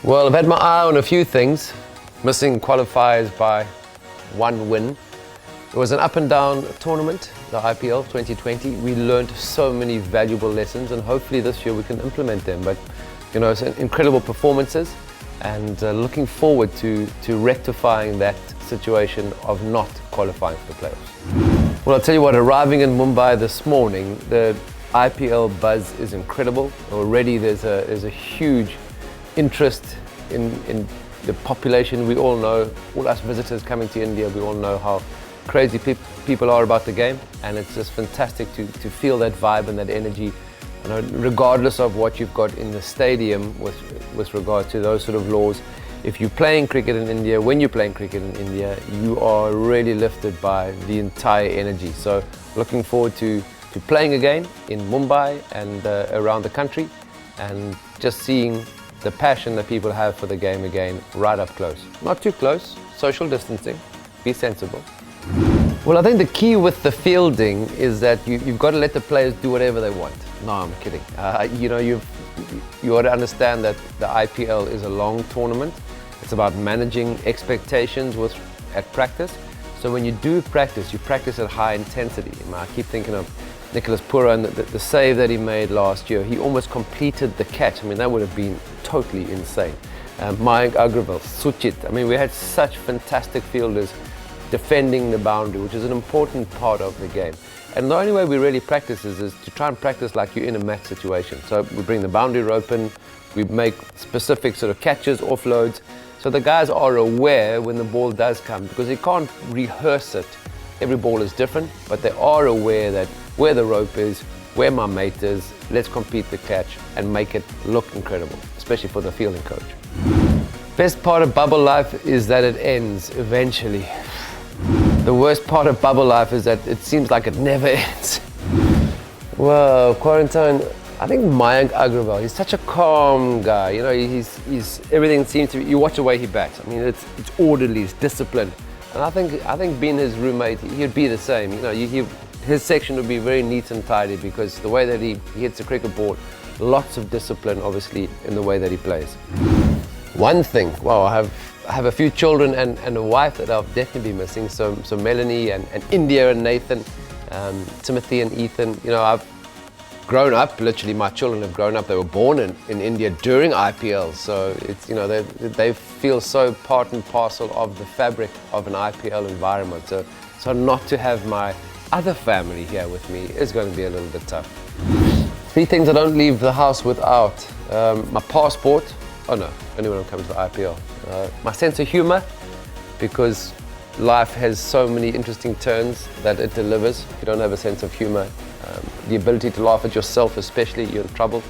Well, I've had my eye on a few things, missing qualifiers by one win. It was an up and down tournament, the IPL 2020. We learned so many valuable lessons, and hopefully this year we can implement them. But you know, it's incredible performances, and looking forward to rectifying that situation of not qualifying for the playoffs. Well, I'll tell you what, arriving in Mumbai this morning, the IPL buzz is incredible. Already there's a huge interest in the population. We all know, all us visitors coming to India, we all know how crazy people are about the game, and it's just fantastic to feel that vibe and that energy. You know, regardless of what you've got in the stadium with regard to those sort of laws, if you're playing cricket in India, when you're playing cricket in India, you are really lifted by the entire energy. So looking forward to playing again in Mumbai and around the country, and just seeing the passion that people have for the game again right up close. Not too close, social distancing, be sensible. Well, I think the key with the fielding is that you've got to let the players do whatever they want. No, I'm kidding. You know, you got to understand that the IPL is a long tournament. It's about managing expectations at practice. So when you do practice, you practice at high intensity. I keep thinking of Nicholas Pura and the save that he made last year. He almost completed the catch. I mean, that would have been totally insane. Mayank Agrawal, Suchit. I mean, we had such fantastic fielders defending the boundary, which is an important part of the game. And the only way we really practice is to try and practice like you're in a match situation. So we bring the boundary rope in, we make specific sort of catches, offloads, so the guys are aware when the ball does come, because you can't rehearse it. Every ball is different, but they are aware that where the rope is, where my mate is, let's complete the catch and make it look incredible, especially for the fielding coach. Best part of bubble life is that it ends eventually. The worst part of bubble life is that it seems like it never ends. Well, quarantine, I think Mayank Agrawal, he's such a calm guy. You know, he's everything seems to be, you watch the way he bats. I mean, it's orderly, it's disciplined. And I think being his roommate, he'd be the same. You know, his section would be very neat and tidy, because the way that he hits the cricket ball, lots of discipline, obviously, in the way that he plays. One thing, well, I have a few children and a wife that I'll definitely be missing. So Melanie and India and Nathan, Timothy and Ethan. You know, I've grown up, literally my children have grown up, they were born in India during IPL. So it's, you know, they feel so part and parcel of the fabric of an IPL environment. So not to have my other family here with me is going to be a little bit tough. 3 things I don't leave the house without. My passport. Oh no, only when it comes to IPL. My sense of humor, because life has so many interesting turns that it delivers. If you don't have a sense of humor, the ability to laugh at yourself especially, you're in trouble.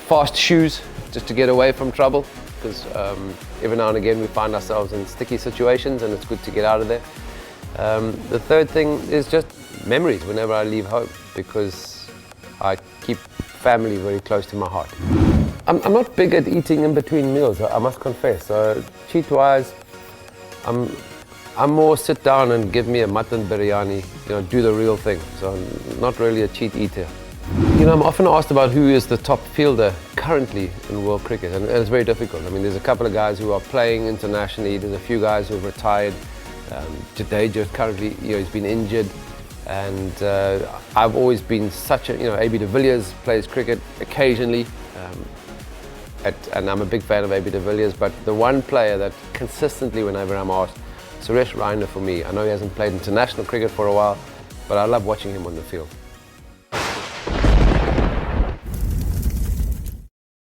Fast shoes, just to get away from trouble, because every now and again we find ourselves in sticky situations and it's good to get out of there. The third thing is just memories whenever I leave home, because I keep family very close to my heart. I'm not big at eating in between meals, I must confess. So cheat-wise, I'm more sit down and give me a mutton biryani, you know, do the real thing. So I'm not really a cheat eater. You know, I'm often asked about who is the top fielder currently in world cricket, and it's very difficult. I mean, there's a couple of guys who are playing internationally, there's a few guys who have retired. Jadeja currently, you know, he's been injured. And I've always been such a, you know, AB de Villiers plays cricket occasionally. And I'm a big fan of AB de Villiers, but the one player that consistently, whenever I'm asked, Suresh Raina for me. I know he hasn't played international cricket for a while, but I love watching him on the field.